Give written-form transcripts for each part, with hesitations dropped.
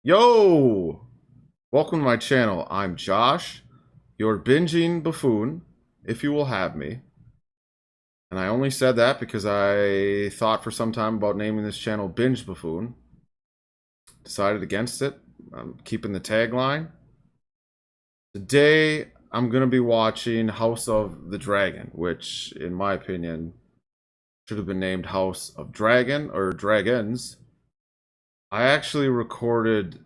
Yo! Welcome to my channel. I'm Josh, your binging buffoon, if you will have me. And I only said that because I thought for some time about naming this channel Binge Buffoon. Decided against it. I'm keeping the tagline. Today, I'm going to be watching House of the Dragon, which, in my opinion, should have been named House of Dragon or Dragons. I actually recorded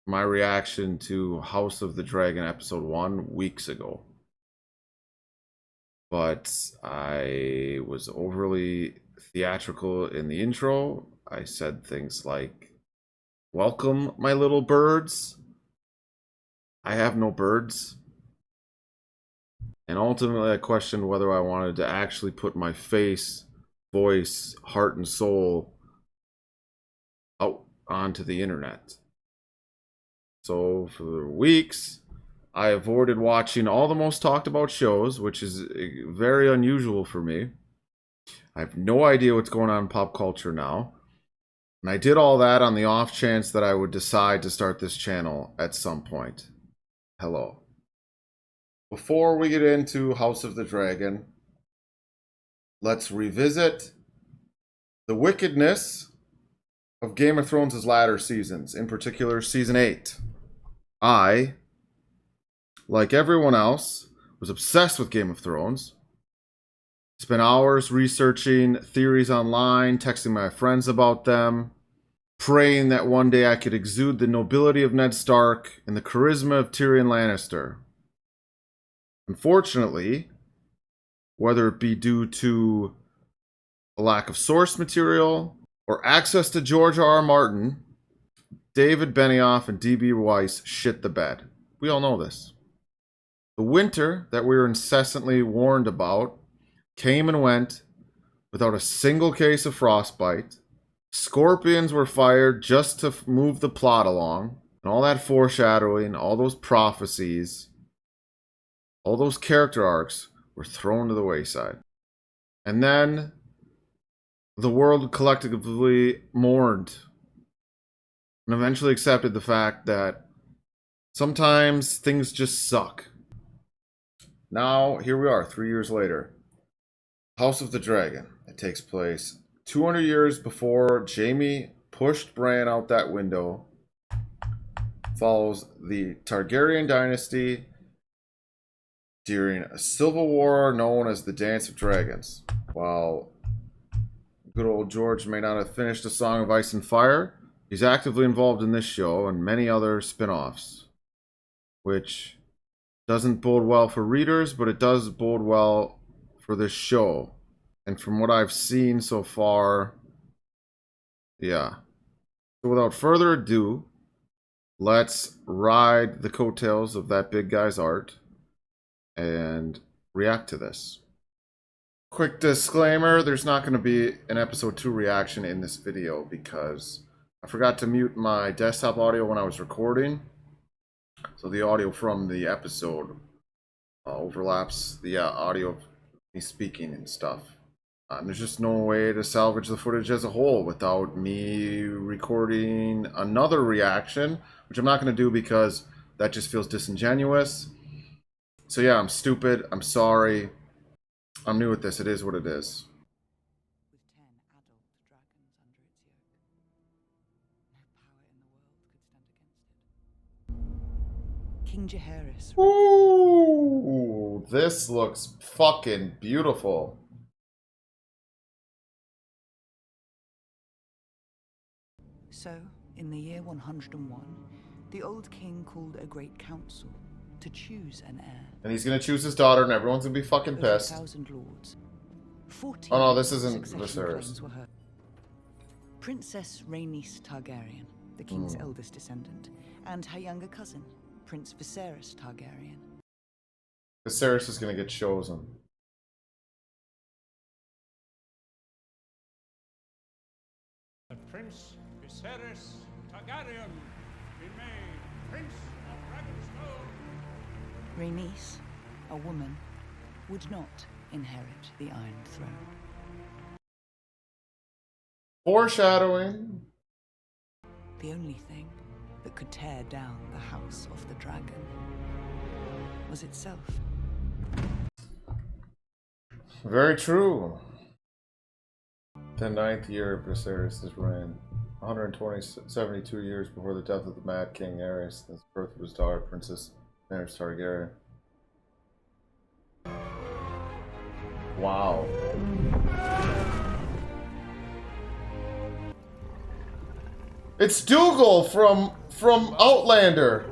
my reaction to House of the Dragon episode 1 weeks ago. But I was overly theatrical in the intro. I said things like, "Welcome, my little birds." I have no birds. And ultimately, I questioned whether I wanted to actually put my face, voice, heart, and soul out onto the internet. So for weeks, I avoided watching all the most talked about shows, which is very unusual for me. I have no idea what's going on in pop culture now. And I did all that on the off chance that I would decide to start this channel at some point. Hello. Before we get into House of the Dragon, let's revisit the wickedness of Game of Thrones' latter seasons, in particular season 8. I, like everyone else, was obsessed with Game of Thrones. Spent hours researching theories online, texting my friends about them, praying that one day I could exude the nobility of Ned Stark and the charisma of Tyrion Lannister. Unfortunately, whether it be due to a lack of source material or access to George R. R. Martin, David Benioff and D.B. Weiss shit the bed. We all know this. The winter that we were incessantly warned about came and went without a single case of frostbite. Scorpions were fired just to move the plot along. And all that foreshadowing, all those prophecies, all those character arcs were thrown to the wayside. And then the world collectively mourned and eventually accepted the fact that sometimes things just suck. Now, here we are, 3 years later. House of the Dragon. It takes place 200 years before Jaime pushed Bran out that window. Follows the Targaryen dynasty during a civil war known as the Dance of Dragons. While good old George may not have finished A Song of Ice and Fire, he's actively involved in this show and many other spin-offs, which doesn't bode well for readers, but it does bode well for this show. And from what I've seen so far, yeah. So without further ado, let's ride the coattails of that big guy's art and react to this. Quick disclaimer, there's not going to be an episode 2 reaction in this video because I forgot to mute my desktop audio when I was recording. So the audio from the episode overlaps the audio of me speaking and stuff. And there's just no way to salvage the footage as a whole without me recording another reaction, which I'm not going to do because that just feels disingenuous. So yeah, I'm stupid. I'm sorry. I'm new at this. It is what it is. With 10 adult dragons under its yoke. No power in the world could stand against it. King Jaehaerys. Ooh, this looks fucking beautiful. So, in the year 101, the old king called a great council to choose an heir. And he's gonna choose his daughter, and everyone's gonna be fucking Over pissed. 1,000 lords. 14 Oh no, this isn't succession Viserys. claims were heard. Princess Rhaenys Targaryen, the king's eldest descendant, and her younger cousin, Prince Viserys Targaryen. Viserys is gonna get chosen. Prince Viserys Targaryen be made Prince of Dragonstone. Rhaenys, a woman, would not inherit the Iron Throne. Foreshadowing. The only thing that could tear down the House of the Dragon was itself. Very true. The 9th year of Viserys' reign, 72 years before the death of the Mad King Aerys, and the birth of his daughter, Princess Daenerys Targaryen. Wow. It's Dougal from Outlander.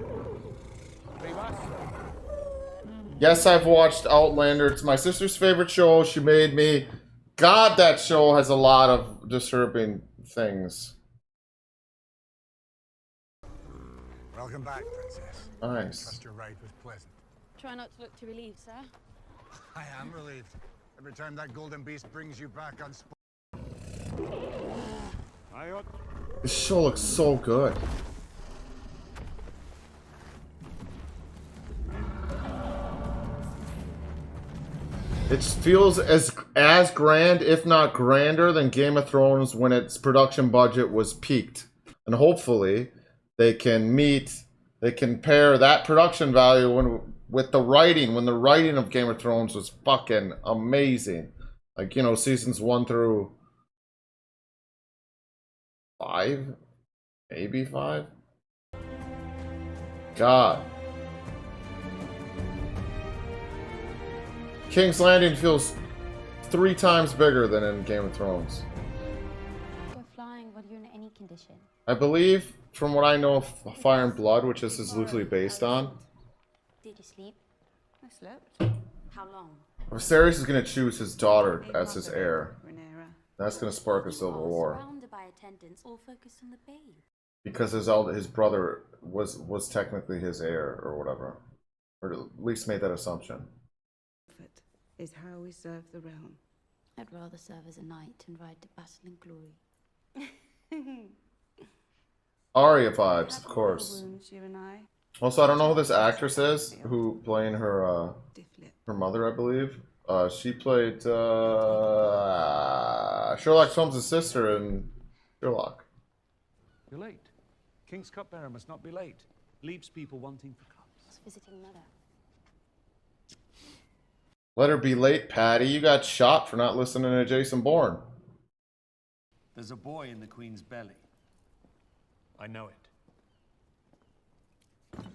Yes, I've watched Outlander. It's my sister's favorite show. She made me. God, that show has a lot of disturbing things. Welcome back, Princess. Nice. Trust your ride was pleasant. Try not to look too relieved, sir. I am relieved. Every time that golden beast brings you back unspoiled. This show looks so good. It feels as grand, if not grander, than Game of Thrones when its production budget was peaked. And hopefully, they can pair that production value with the writing, when the writing of Game of Thrones was fucking amazing. Like, you know, seasons 1 through 5? Maybe 5? God. King's Landing feels 3 times bigger than in Game of Thrones. Go flying when you're in any condition. I believe, from what I know of Fire and Blood, which this is loosely based on, Did you sleep? I slept. How long? Viserys is going to choose his daughter as his heir. That's going to spark a civil war. Surrounded by attendants, all focused on the babe. Because his brother was technically his heir, or whatever. Or at least made that assumption. Is how we serve the realm. I'd rather serve as a knight and ride to battle in glory. Arya vibes, of course. Wounds, you and I. Also, I don't know who this actress is who playing her mother, I believe. She played Sherlock Holmes' sister in Sherlock. You're late. King's cupbearer must not be late. Leaves people wanting for cups. I was visiting mother. Let her be late, Patty. You got shot for not listening to Jason Bourne. There's a boy in the Queen's belly. I know it.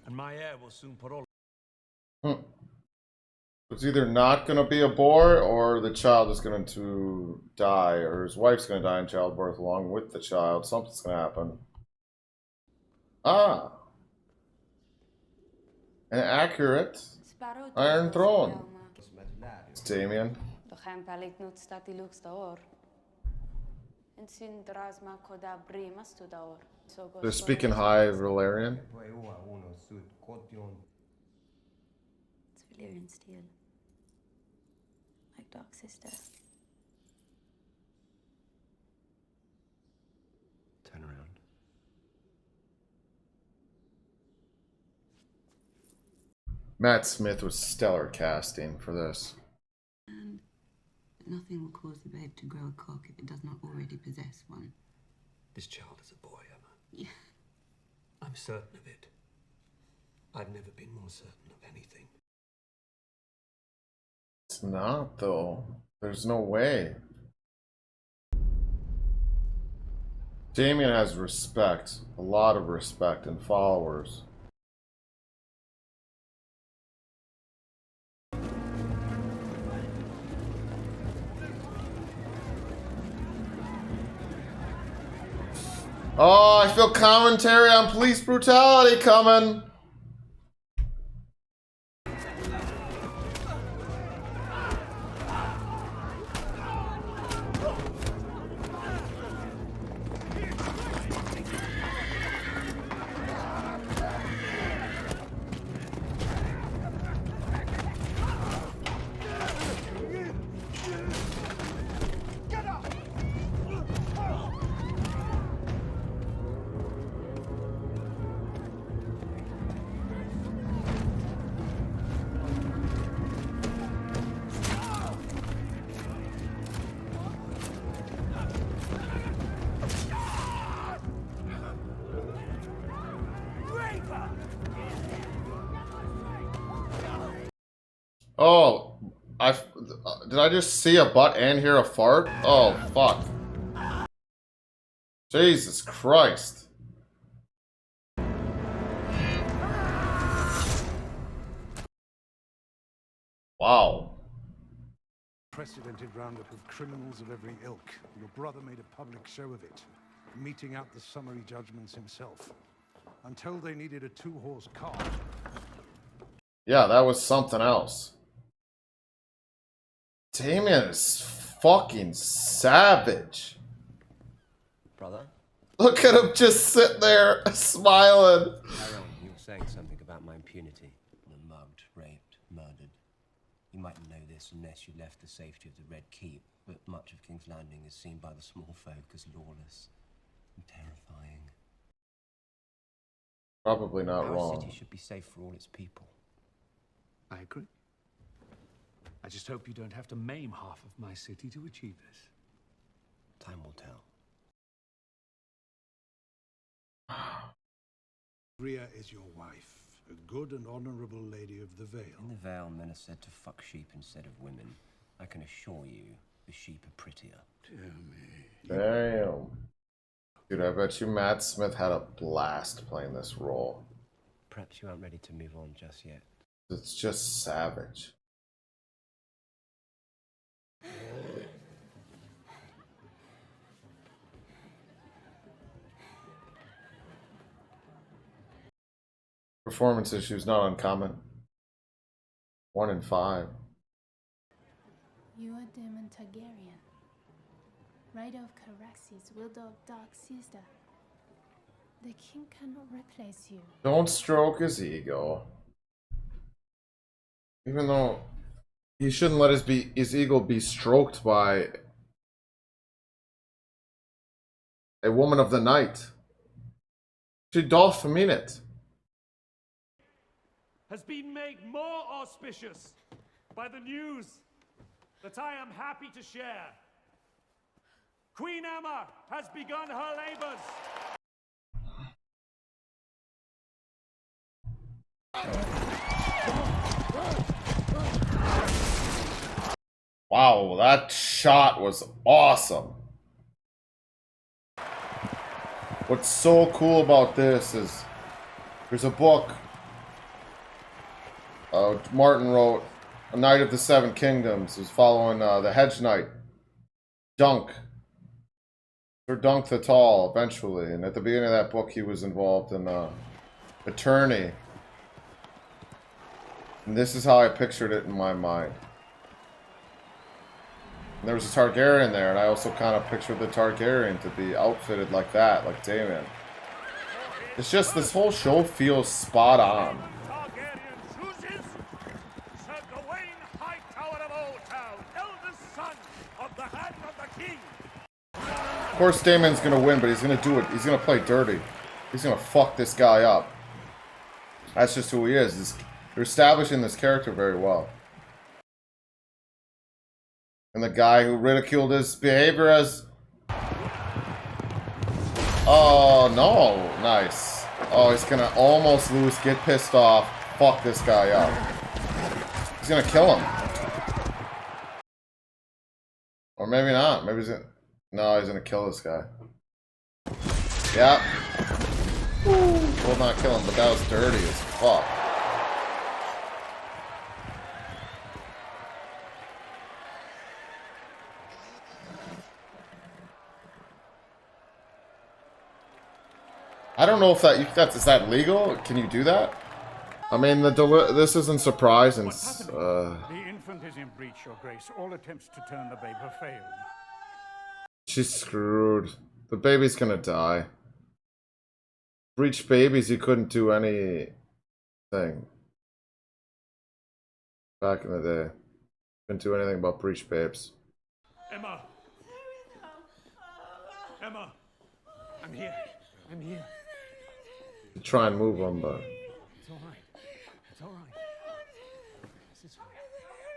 And my heir will soon put all... It's either not going to be a boy, or the child is going to die, or his wife's going to die in childbirth along with the child. Something's going to happen. Ah. An accurate Iron Throne. It's Damien. They're speaking high Valerian. It's Valyrian steel. Like Dark Sister. Turn around. Matt Smith was stellar casting for this. And nothing will cause the babe to grow a cock if it does not already possess one. This child is a boy, Emma. Yeah. I'm certain of it. I've never been more certain of anything. It's not, though. There's no way. Damien has respect. A lot of respect and followers. Oh, I feel commentary on police brutality coming. Oh, did I just see a butt and hear a fart? Oh, fuck. Jesus Christ. Wow. Precedented roundup of criminals of every ilk. Your brother made a public show of it, meting out the summary judgments himself. Until they needed a two-horse cart. Yeah, that was something else. Damien is fucking savage. Brother? Look at him just sitting there, smiling. Aaron, you were saying something about my impunity. I'm mugged, raped, murdered. You mightn't know this unless you left the safety of the Red Keep, but much of King's Landing is seen by the small folk as lawless and terrifying. Probably not Our wrong. city should be safe for all its people. I agree. I just hope you don't have to maim half of my city to achieve this. Time will tell. Rhea is your wife, a good and honorable lady of the Vale. In the Vale, men are said to fuck sheep instead of women. I can assure you, the sheep are prettier. Damn. Dude, I bet you Matt Smith had a blast playing this role. Perhaps you aren't ready to move on just yet. It's just savage. Performance issues not uncommon. 1 in 5. You are Daemon Targaryen, rider of Caraxes, widow of Dark Sister. The king cannot replace you. Don't stroke his ego. Even though he shouldn't let his ego be stroked by a woman of the night. She doth mean it. Has been made more auspicious by the news that I am happy to share. Queen Emma has begun her labors. Wow, that shot was awesome. What's so cool about this is there's a book Martin wrote, A Knight of the Seven Kingdoms. It was following the Hedge Knight, Dunk. Sir Dunk the Tall, eventually. And at the beginning of that book, he was involved in attorney. And this is how I pictured it in my mind. And there was a Targaryen there, and I also kind of pictured the Targaryen to be outfitted like that, like Daemon. It's just, this whole show feels spot on. Of course, Daemon's gonna win, but he's gonna do it. He's gonna play dirty. He's gonna fuck this guy up. That's just who he is. They're establishing this character very well. And the guy who ridiculed his behavior as... Oh, no. Nice. Oh, he's gonna almost lose, get pissed off, fuck this guy up. He's gonna kill him. Or maybe not. Maybe he's gonna... No, he's gonna kill this guy. Yeah. Will not kill him, but that was dirty as fuck. I don't know if is that legal? Can you do that? I mean, this isn't surprising. The infant is in breach, Your Grace. All attempts to turn the babe have failed. She's screwed. The baby's gonna die. Breach babies, you couldn't do anything. Back in the day. Couldn't do anything about breach babes. Emma! Emma! I'm here. I'm here. You try and move them, but... It's all right. It's all right. This is fine.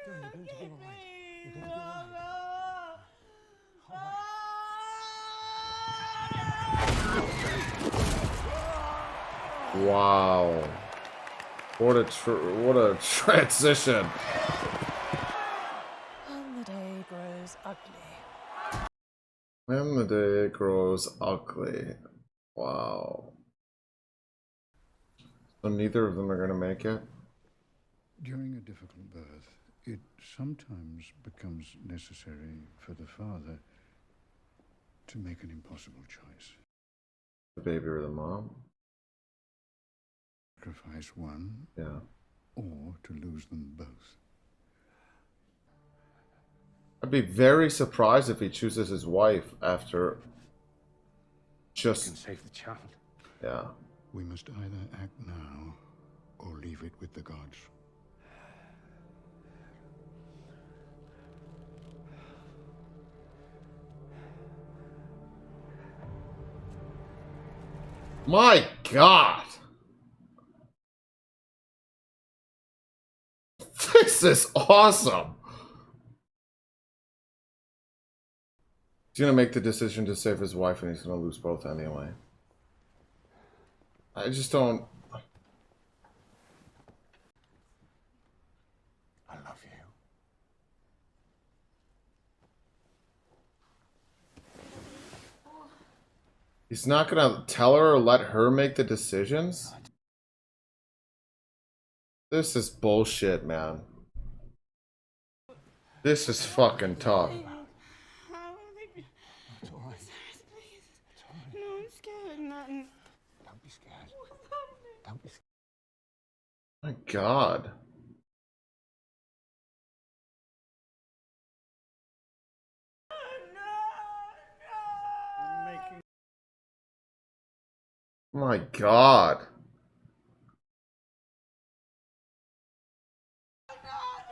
You're going to be all right. You're going to be all right. All right. Wow. What a transition. And the day grows ugly. And the day grows ugly. Wow. So neither of them are gonna make it? During a difficult birth, it sometimes becomes necessary for the father to make an impossible choice. The baby or the mom? Sacrifice one, Yeah. or to lose them both. I'd be very surprised if he chooses his wife after just... You can save the child. Yeah. We must either act now, or leave it with the gods. My God! This is awesome! He's gonna make the decision to save his wife and he's gonna lose both anyway. I just don't... I love you. He's not gonna tell her or let her make the decisions? This is bullshit, man. This is fucking tough. It's all right. Cyrus, please. No, I'm scared. Nothing. Don't be scared. Don't be scared. My God. My God.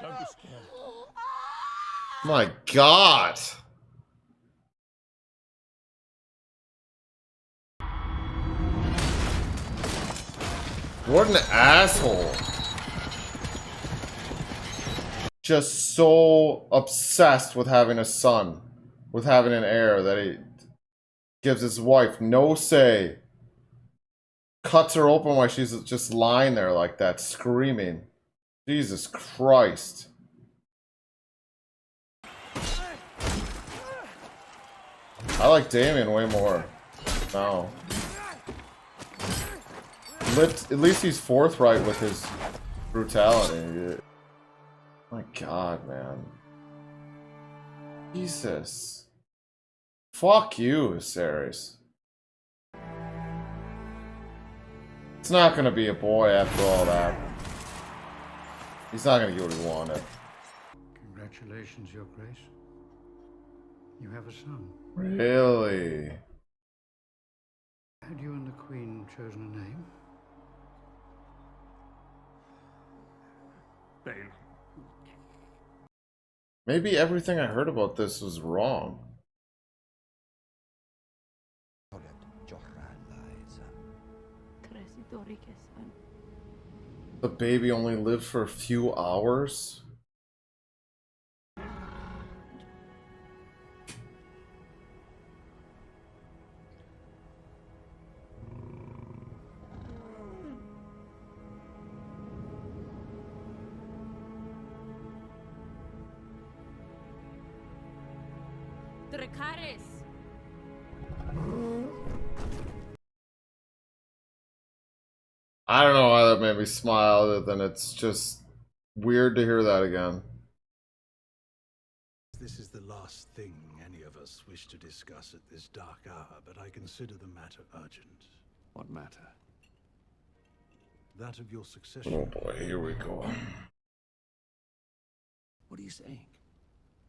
Don't be scared. My God. What an asshole. Just so obsessed with having a son, with having an heir, that he gives his wife no say. Cuts her open while she's just lying there like that, screaming. Jesus Christ. I like Damien way more now. At least he's forthright with his brutality. My God, man. Jesus. Fuck you, Viserys. It's not gonna be a boy after all that. He's not gonna get what he wanted. Congratulations, Your Grace. You have a son. Really? Had you and the Queen chosen a name? Bale. Maybe everything I heard about this was wrong. The baby only lived for a few hours? I don't know why that made me smile, other than it's just weird to hear that again. This is the last thing any of us wish to discuss at this dark hour, but I consider the matter urgent. What matter? That of your succession. Oh boy, here we go. What are you saying?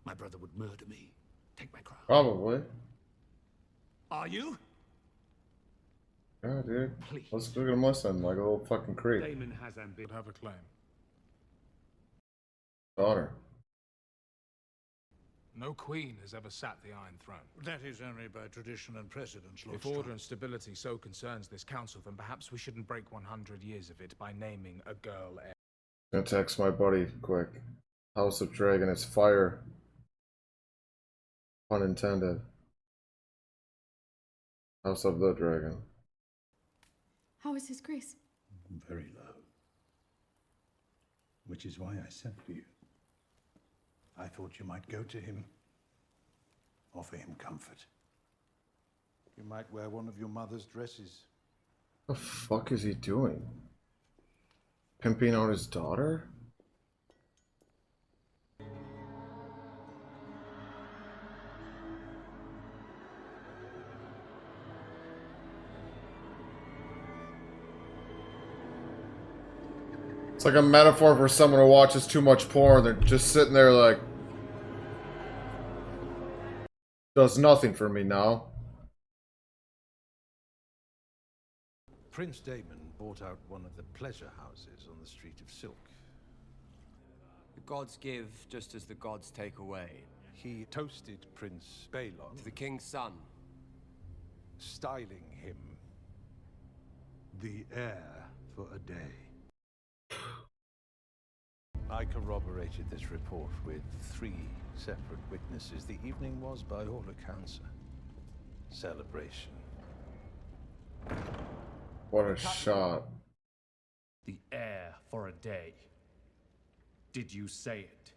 My brother would murder me. Take my crown. Probably. Are you? Yeah, dude. Please. Let's look at him listen, like a little fucking creep. Damon has ambition. Have a claim. Daughter. No queen has ever sat the Iron Throne. That is only by tradition and precedence, Lord If order and stability so concerns this council, then perhaps we shouldn't break 100 years of it by naming a girl heir. Gonna text my buddy quick. House of Dragon is fire. Pun intended. House of the Dragon. How is His Grace? which is why I sent for you. I thought you might go to him, offer him comfort. You might wear one of your mother's dresses. The fuck is he doing? Pimping out his daughter? It's like a metaphor for someone who watches too much porn. They're just sitting there like, does nothing for me now. Prince Damon bought out one of the pleasure houses on the Street of Silk. The gods give just as the gods take away. He toasted Prince Balon, To the king's son. styling him the heir for a day. I corroborated this report with 3 separate witnesses. The evening was, by all accounts, a celebration. What a shot. The heir for a day. Did you say it?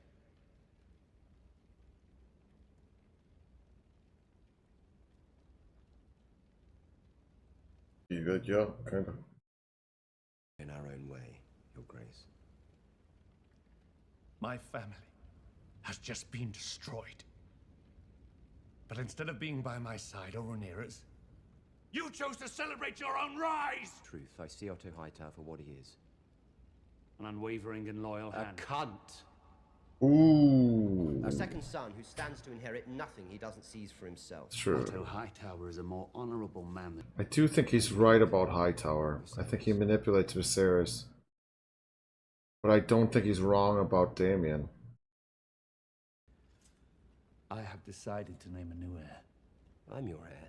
You good, yeah, kind of. In our own way, Your Grace. My family has just been destroyed. But instead of being by my side or Rhaenyra's, you chose to celebrate your own rise! Truth, I see Otto Hightower for what he is. An unwavering and loyal hand. A cunt. Ooh. A second son who stands to inherit nothing he doesn't seize for himself. True. Otto Hightower is a more honorable man than... I do think he's right about Hightower. I think he manipulates Viserys. But I don't think he's wrong about Damien. I have decided to name a new heir. I'm your heir.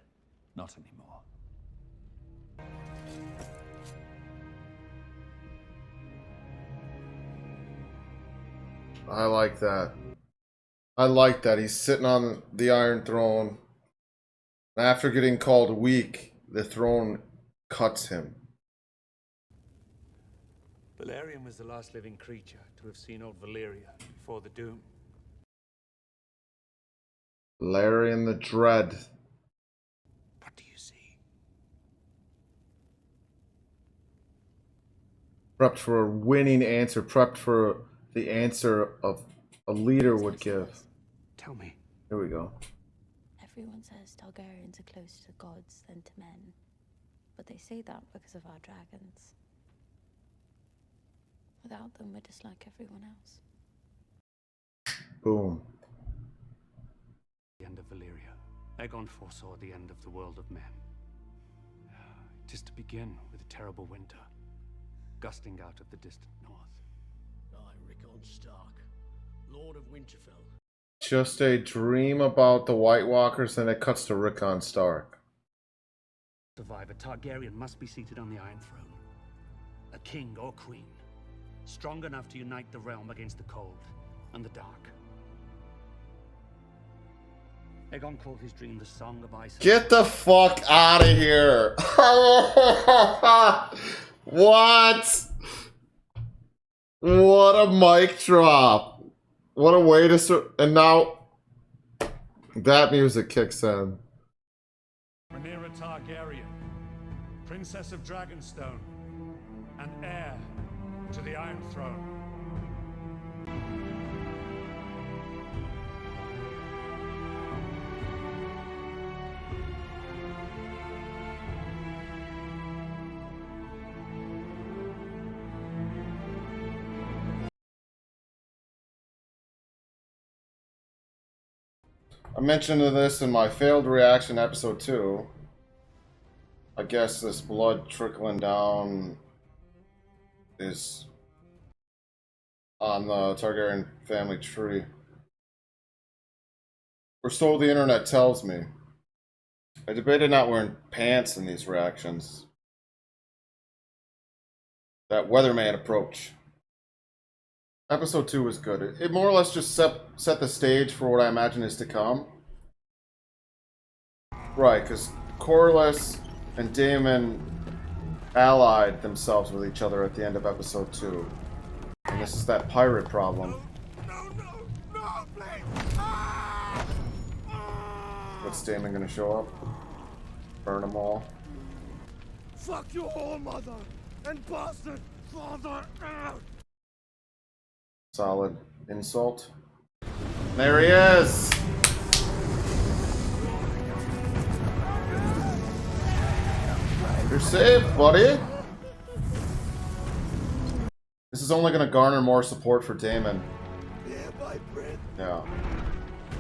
Not anymore. I like that. I like that. He's sitting on the Iron Throne. After getting called weak, the throne cuts him. Valerian was the last living creature to have seen old Valyria before the Doom. Valerian the Dread. What do you see? Prepped for a winning answer. Prepped for the answer of a leader would give. Tell me. Here we go. Everyone says Targaryens are closer to gods than to men. But they say that because of our dragons. Without them, we're just like everyone else. Boom. The end of Valyria. Aegon foresaw the end of the world of men. It is to begin with a terrible winter, gusting out of the distant north. I, Rickon Stark, Lord of Winterfell. Just a dream about the White Walkers, and it cuts to Rickon Stark. Survivor Targaryen must be seated on the Iron Throne. A king or queen, strong enough to unite the realm against the cold and the dark. Aegon called his dream the Song of Ice. Get the fuck out of here! What? What a mic drop! What a way to and now that music kicks in. Rhaenyra Targaryen, Princess of Dragonstone, and heir to the Iron Throne. I mentioned this in my failed reaction episode 2. I guess this blood trickling down is on the Targaryen family tree. Or so the internet tells me. I debated not wearing pants in these reactions. That weatherman approach. Episode 2 was good. It more or less just set the stage for what I imagine is to come. Right, because Corlys and Daemon allied themselves with each other at the end of episode 2. And this is that pirate problem. No, please! What's Damon gonna show up? Burn them all. Fuck your whore mother and bastard father out! Solid insult. There he is! You're safe, buddy! This is only gonna garner more support for Damon. Yeah, my friend. Yeah.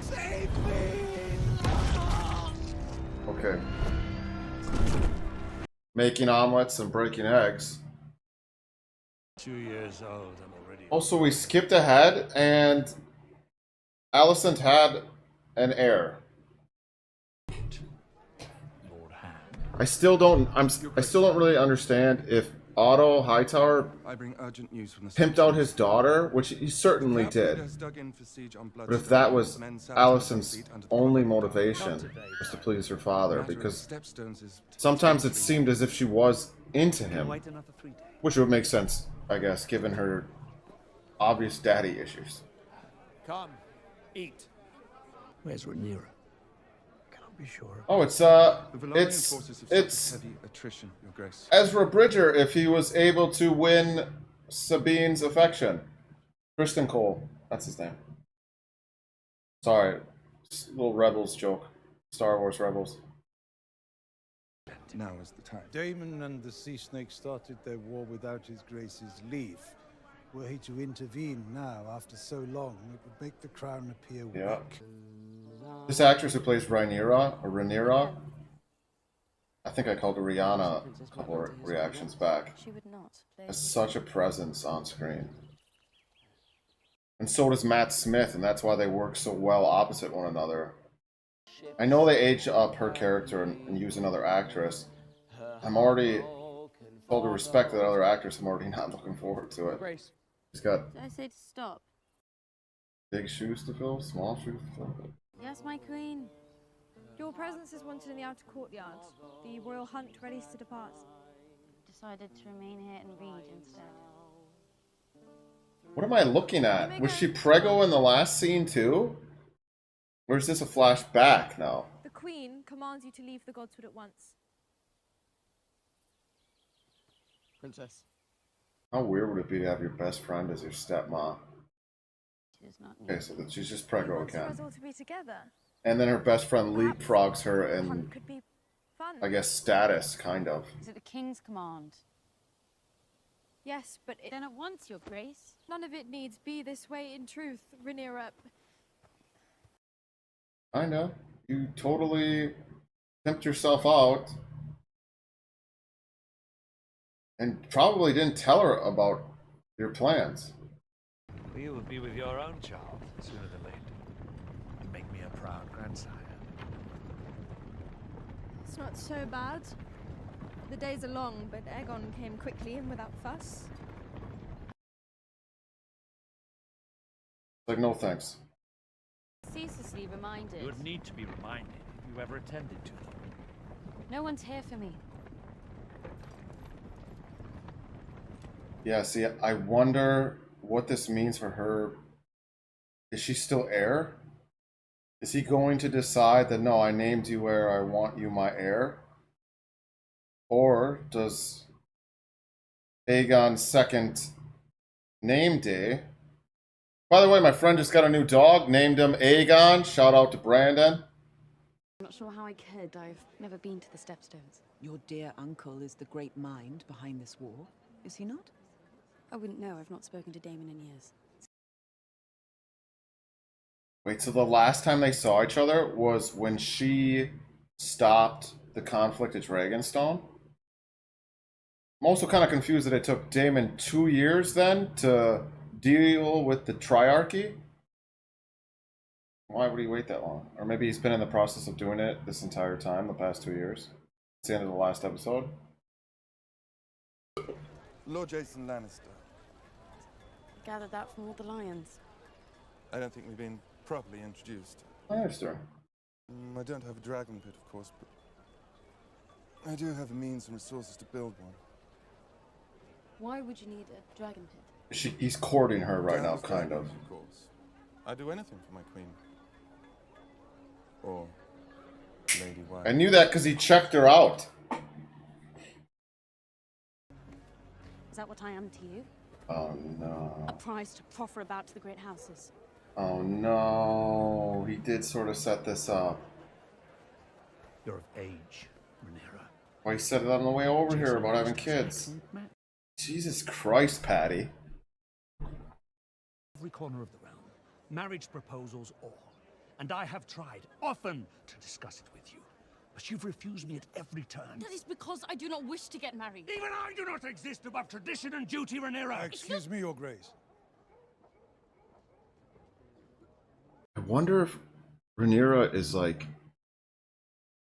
Save me! Okay. Making omelets and breaking eggs. 2 years old, I'm already. Also, we skipped ahead, and Alicent had an heir. Lord Ham. I still don't really understand if Otto Hightower I bring urgent news from the pimped out his daughter, which he certainly did. But if that was Alicent's only motivation, was to please her father, because sometimes it seemed as if she was into him, which would make sense, I guess, given her obvious daddy issues. Come, eat. Where's Rhaenyra? Cannot be sure. Oh, it's heavy attrition, Your Grace. Ezra Bridger, if he was able to win Sabine's affection. Criston Cole, that's his name. Sorry, just a little Rebels joke. Star Wars Rebels. Now is the time. Daemon and the Sea Snake started their war without His Grace's leave. Were he to intervene now, after so long, it would make the crown appear weak. Yeah. This actress who plays Rhaenyra, I think I called her Rihanna a couple of reactions back, has such a presence on screen. And so does Matt Smith, and that's why they work so well opposite one another. I know they aged up her character and use another actress. I'm already, all due respect to that other actress, I'm already not looking forward to it. She's got Did I say to stop? big shoes to fill, small shoes to fill. Yes, my queen. Your presence is wanted in the outer courtyard. The royal hunt ready to depart. Decided to remain here and read instead. What am I looking at? Was she preggo in the last scene too? Or is this a flashback now? The queen commands you to leave the Godswood at once. Princess. How weird would it be to have your best friend as your stepmom? Okay, so that she's just preggo Wants again. us all to be together. And then her best friend leapfrogs her in, Could be fun. I guess, status, kind of. Is it the king's command? Yes, but Then at once, Your Grace. none of it needs be this way in truth, Rhaenyra. I know. You totally pimped yourself out. And probably didn't tell her about your plans. You will be with your own child sooner than later. And make me a proud grandsire. It's not so bad. The days are long, but Aegon came quickly and without fuss. Like, no thanks. Ceaselessly reminded. You would need to be reminded if you ever attended to them. No one's here for me. Yeah, see, I wonder what this means for her. Is she still heir? Is he going to decide that, no, I named you heir, I want you my heir? Or does Aegon's second name day... By the way, my friend just got a new dog, named him Aegon. Shout out to Brandon. I'm not sure how I could. I've never been to the Stepstones. Your dear uncle is the great mind behind this war, is he not? I wouldn't know. I've not spoken to Damon in years. Wait, so the last time they saw each other was when she stopped the conflict at Dragonstone? I'm also kind of confused that it took Damon 2 years then to deal with the Triarchy? Why would he wait that long? Or maybe he's been in the process of doing it this entire time, the past 2 years. It's the end of the last episode. Lord Jason Lannister. Gathered that from all the lions. I don't think we've been properly introduced. I understand. I don't have a dragon pit, of course, but I do have the means and resources to build one. Why would you need a dragon pit? He's courting her right now, Down with kind of. dragons, of course. I'd do anything for my queen. Or lady wife. I knew that because he checked her out. Is that what I am to you? Oh no. A prize to proffer about to the great houses? Oh no. He did sort of set this up. You're of age, Rhaenyra. Why he said it on the way over here about having kids. Jesus Christ, Patty. Every corner of the realm. Marriage proposals all. And I have tried, often, to discuss it with you. But you've refused me at every turn. That is because I do not wish to get married. Even I do not exist above tradition and duty, Rhaenyra. Excuse me, Your Grace. I wonder if Rhaenyra is like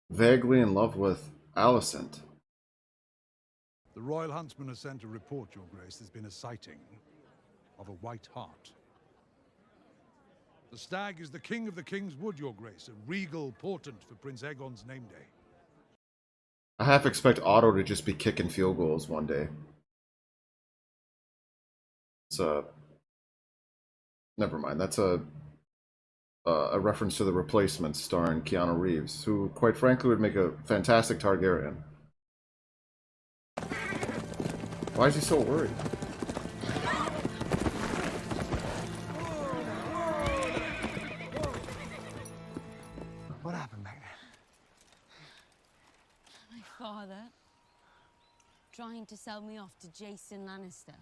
vaguely in love with Alicent. The Royal Huntsman has sent a report, Your Grace. There's been a sighting of a white hart. The stag is the king of the King's Wood, Your Grace, a regal portent for Prince Aegon's name day. I half expect Otto to just be kicking field goals one day. It's never mind. That's a reference to The Replacements starring Keanu Reeves, who, quite frankly, would make a fantastic Targaryen. Why is he so worried? What happened back there? My father trying to sell me off to Jason Lannister.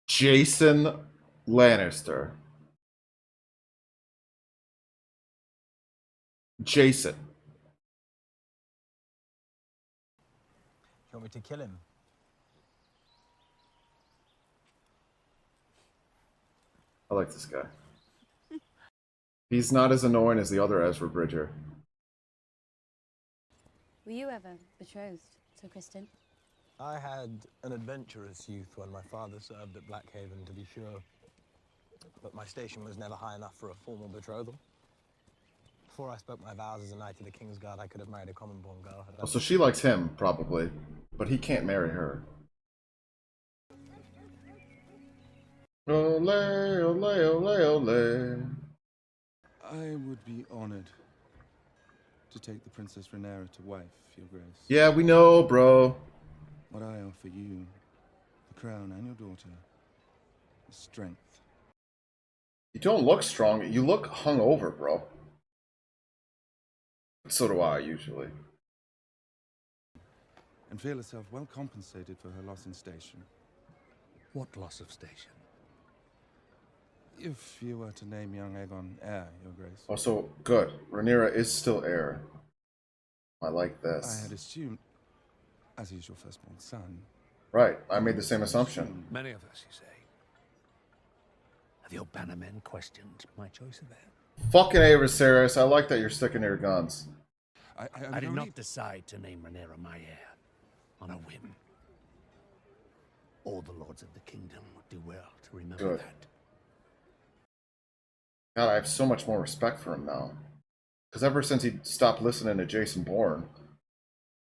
Jason Lannister. Jason. You want me to kill him? I like this guy. He's not as annoying as the other Ezra Bridger. Were you ever betrothed, Sir Criston? I had an adventurous youth when my father served at Blackhaven, to be sure. But my station was never high enough for a formal betrothal. Before I spoke my vows as a knight of the King's Guard, I could have married a common-born girl. Oh, so she likes him, probably. But he can't marry her. Ole, ole, ole, ole. I would be honored to take the Princess Rhaenyra to wife, Your Grace. Yeah, we know, bro. What I offer you, the crown and your daughter, is strength. You don't look strong. You look hungover, bro. So do I, usually. And feel herself well compensated for her loss in station. What loss of station? If you were to name young Aegon heir, Your Grace. Also, good. Rhaenyra is still heir. I like this. I had assumed, as he's your firstborn son. Right, I made the same assumption. Many of us, you say. Have your bannermen questioned my choice of heir? Fucking A, Viserys. I like that you're sticking to your guns. I did not decide to name Rhaenyra my heir on a whim. All the lords of the kingdom would do well to remember Good. that. God, I have so much more respect for him now. Because ever since he stopped listening to Jason Bourne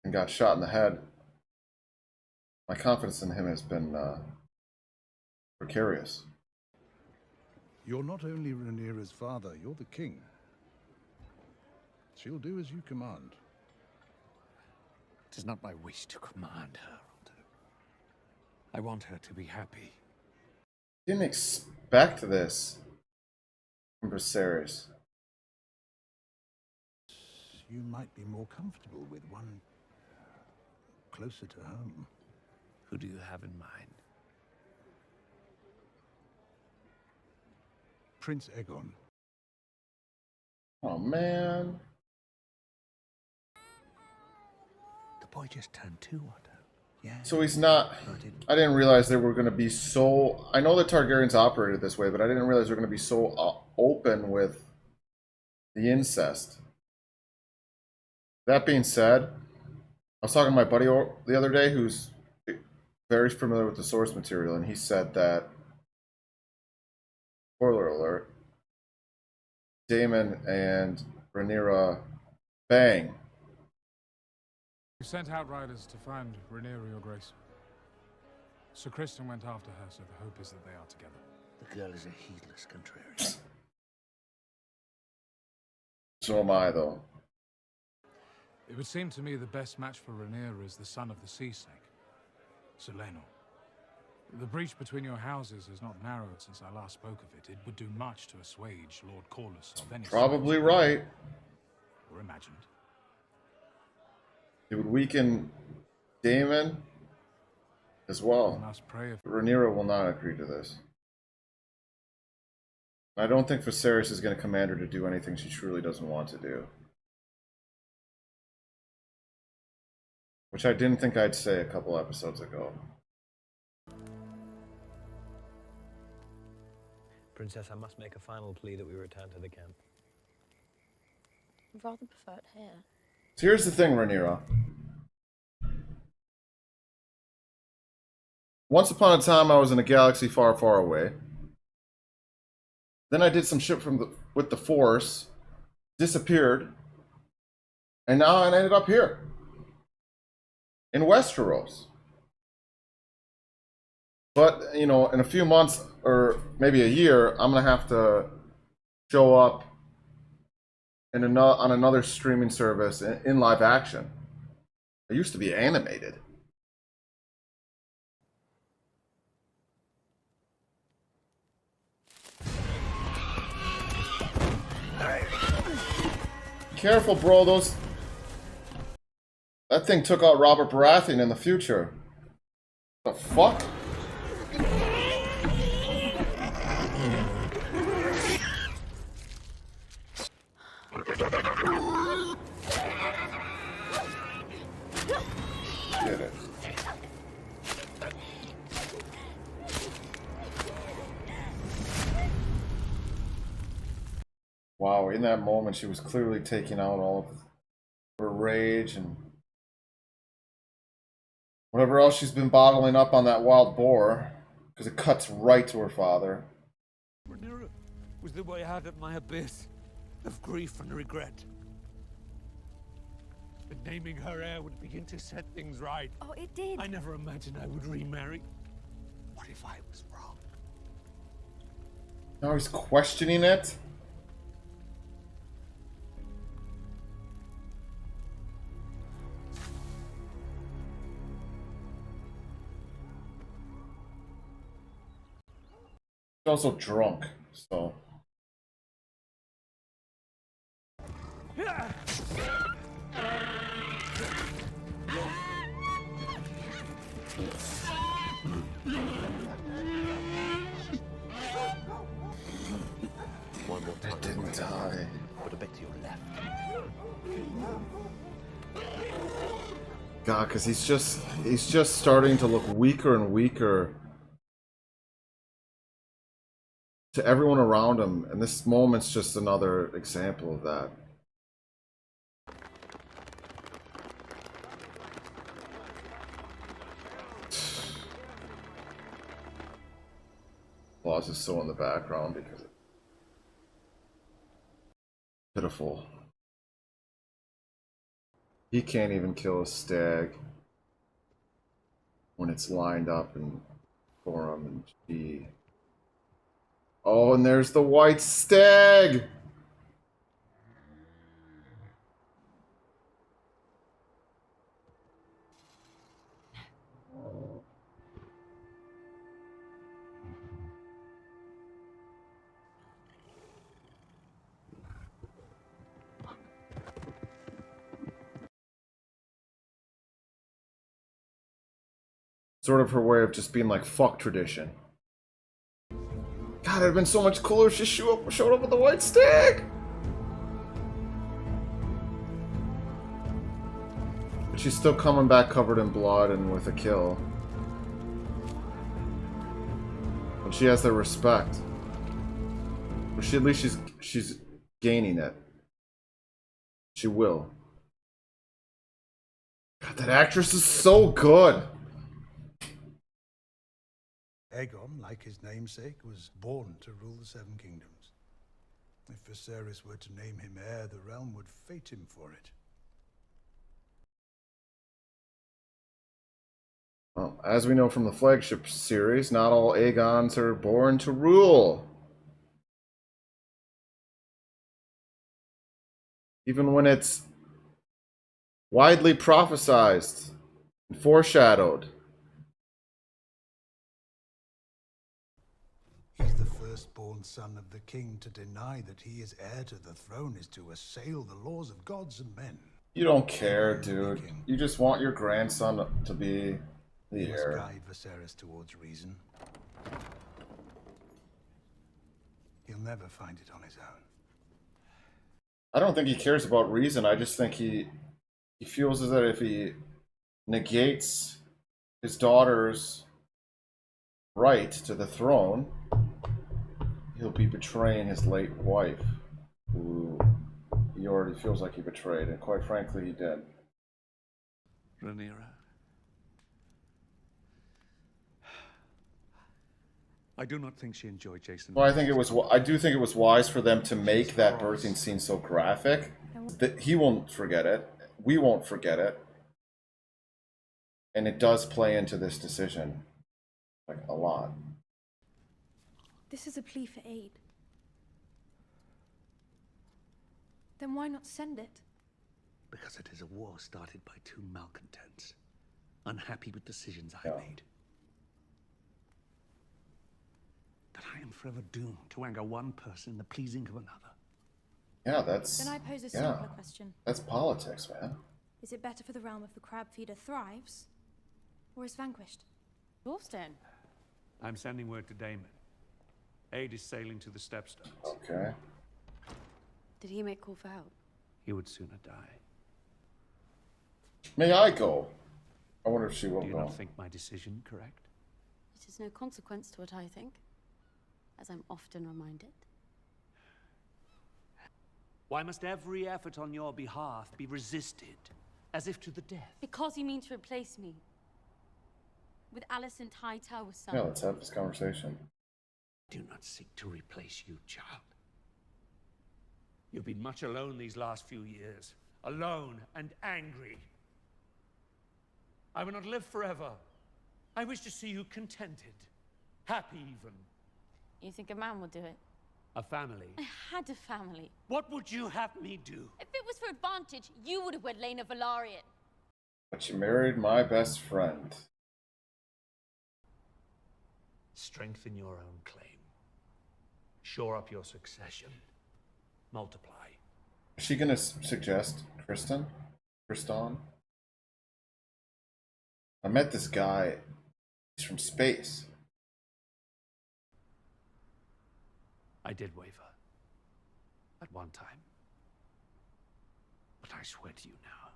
and got shot in the head, my confidence in him has been precarious. You're not only Rhaenyra's father, you're the king. She'll do as you command. It is not my wish to command her. I want her to be happy. Didn't expect this from Viserys. You might be more comfortable with one closer to home. Who do you have in mind? Prince Aegon. Oh, man. The boy just turned 2, Otto. Yeah. So he's not... I didn't realize they were going to be so... I know the Targaryens operated this way, but I didn't realize they were going to be so open with the incest. That being said, I was talking to my buddy the other day who's very familiar with the source material, and he said that, spoiler alert, Daemon and Rhaenyra bang. We sent outriders to find Rhaenyra, Your Grace. Sir Criston went after her, so the hope is that they are together. The girl is a heedless contrarian. So am I, though. It would seem to me the best match for Rhaenyra is the son of the sea snake, Seleno. The breach between your houses has not narrowed since I last spoke of it. It would do much to assuage Lord Corlys of any Probably right. or imagined. It would weaken Daemon as well. Rhaenyra will not agree to this. I don't think Viserys is going to command her to do anything she truly doesn't want to do. Which I didn't think I'd say a couple episodes ago. Princess, I must make a final plea that we return to the camp. I'd rather prefer it here. So here's the thing, Rhaenyra. Once upon a time, I was in a galaxy far, far away. Then I did some shit with the Force, disappeared, and now I ended up here in Westeros. But, you know, in a few months or maybe a year, I'm gonna have to show up in on another streaming service in live action. It used to be animated. Careful, bro. That thing took out Robert Baratheon in the future. The fuck? Get it. Wow, in that moment, she was clearly taking out all of her rage and whatever else she's been bottling up on that wild boar, because it cuts right to her father. Rhaenyra was the way out of my abyss of grief and regret. But naming her heir would begin to set things right. Oh, it did. I never imagined I would remarry. What if I was wrong? Now he's questioning it? He's also drunk, so... One more time. It didn't die. Put a bit to your left. God, because he's just starting to look weaker and weaker to everyone around him, and this moment's just another example of that. Applause is so in the background because it's pitiful. He can't even kill a stag when it's lined up and for him, and gee. Oh, and there's the white stag! Sort of her way of just being like, fuck tradition. God, it'd have been so much cooler if she showed up with the white stag! But she's still coming back covered in blood and with a kill. But she has their respect. Or at least she's gaining it. She will. God, that actress is so good! Aegon, like his namesake, was born to rule the Seven Kingdoms. If Viserys were to name him heir, the realm would fate him for it. Well, as we know from the flagship series, not all Aegons are born to rule. Even when it's widely prophesized and foreshadowed. He's the firstborn son of the king. To deny that he is heir to the throne is to assail the laws of gods and men. You don't care, dude. You just want your grandson to be the He must heir. guide Viserys towards reason. He'll never find it on his own. I don't think he cares about reason. I just think he feels as that if he negates his daughter's right to the throne, he'll be betraying his late wife, who he already feels like he betrayed, and quite frankly, he did. Rhaenyra. I do not think she enjoyed Jason. Well, I do think it was wise for them to make that birthing scene so graphic that he won't forget it. We won't forget it. And it does play into this decision, like, a lot. This is a plea for aid. Then why not send it? Because it is a war started by two malcontents, unhappy with decisions I made. That I am forever doomed to anger one person in the pleasing of another. Yeah, that's... Then I pose a simpler question. That's politics, man. Is it better for the realm if the crab feeder thrives, or is vanquished? Buffoon. I'm sending word to Daemon. Aid is sailing to the Stepstones. Okay. Did he make call for help? He would sooner die. May I go? I wonder if she will Do you go. not think my decision correct? It is no consequence to what I think, as I'm often reminded. Why must every effort on your behalf be resisted, as if to the death? Because you mean to replace me with Alicent Hightower's son. Yeah, let's have this conversation. Do not seek to replace you, child. You've been much alone these last few years. Alone and angry. I will not live forever. I wish to see you contented. Happy even. You think a man would do it? A family. I had a family. What would you have me do? If it was for advantage, you would have wed Lena Velaryon. But you married my best friend. Strengthen your own claim. Shore up your succession. Multiply. Is she gonna suggest Criston? I met this guy. He's from space. I did waver. At one time. But I swear to you now.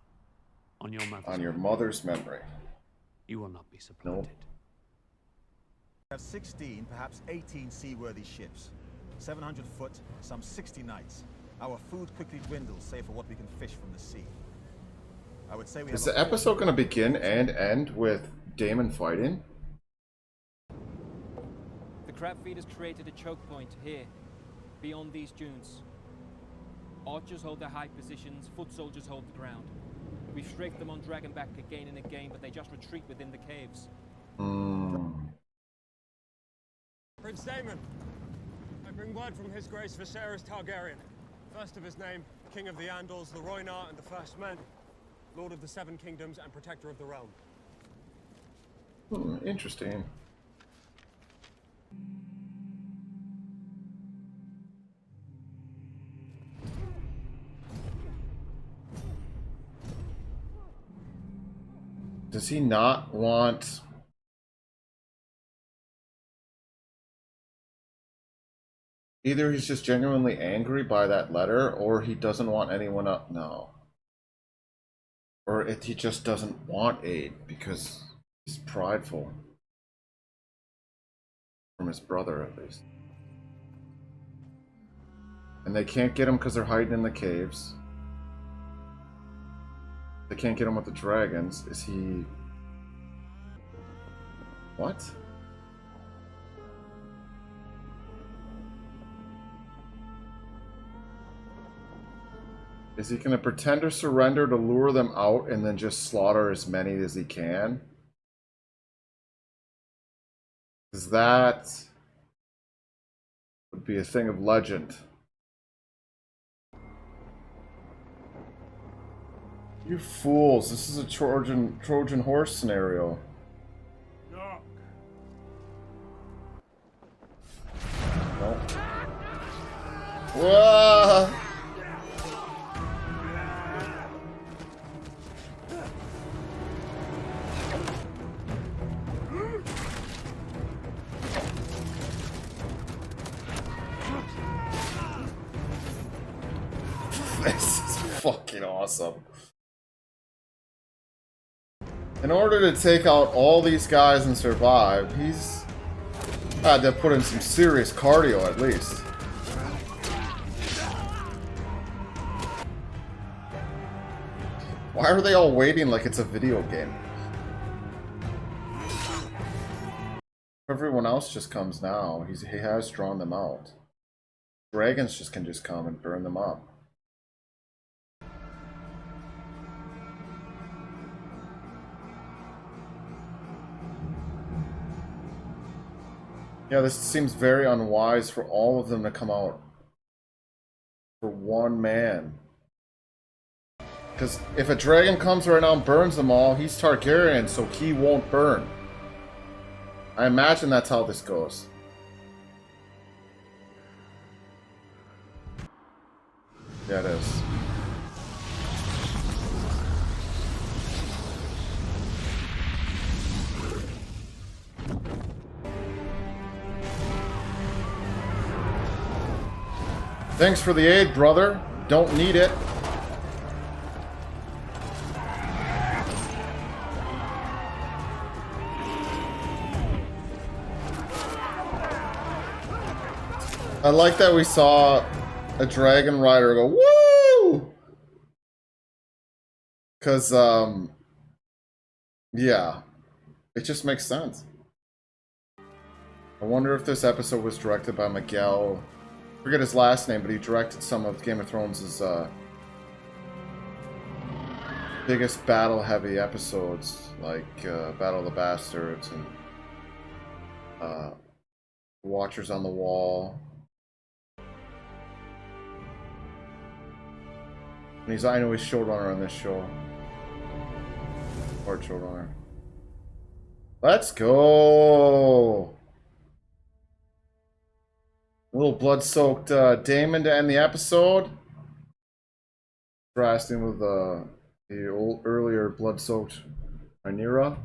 On your mother's On your memory, mother's memory. you will not be supplanted. We have 16, perhaps 18 seaworthy ships. 700 foot, some 60 knights. Our food quickly dwindles, save for what we can fish from the sea. I would say we Is have the episode going to begin and end with Daemon fighting? The crab feeders created a choke point here, beyond these dunes. Archers hold their high positions, foot soldiers hold the ground. We've strafed them on Dragonback again and again, but they just retreat within the caves. Prince Daemon, I bring word from His Grace Viserys Targaryen, first of his name, King of the Andals, the Rhoynar, and the First Men, Lord of the Seven Kingdoms and Protector of the Realm. Interesting. Does he not want... Either he's just genuinely angry by that letter, or he doesn't want anyone up. No. Or he just doesn't want aid because he's prideful. From his brother, at least. And they can't get him because they're hiding in the caves. They can't get him with the dragons. Is he... What? Is he going to pretend to surrender to lure them out and then just slaughter as many as he can? Because that would be a thing of legend. You fools, this is a Trojan horse scenario. Knock. Nope. Whoa! This is fucking awesome. In order to take out all these guys and survive, he's had to put in some serious cardio at least. Why are they all waiting like it's a video game? Everyone else just comes now. He has drawn them out. Dragons can just come and burn them up. Yeah, this seems very unwise for all of them to come out for one man. Because if a dragon comes right now and burns them all, he's Targaryen, so he won't burn. I imagine that's how this goes. Yeah, it is. Thanks for the aid, brother. Don't need it. I like that we saw a dragon rider go, woo! Because, yeah. It just makes sense. I wonder if this episode was directed by Miguel. I forget his last name, but he directed some of Game of Thrones' biggest battle-heavy episodes, like Battle of the Bastards and Watchers on the Wall. And I know he's showrunner on this show. Or showrunner. Let's go! A little blood-soaked Daemon to end the episode. Contrasting with the earlier blood-soaked Rhaenyra.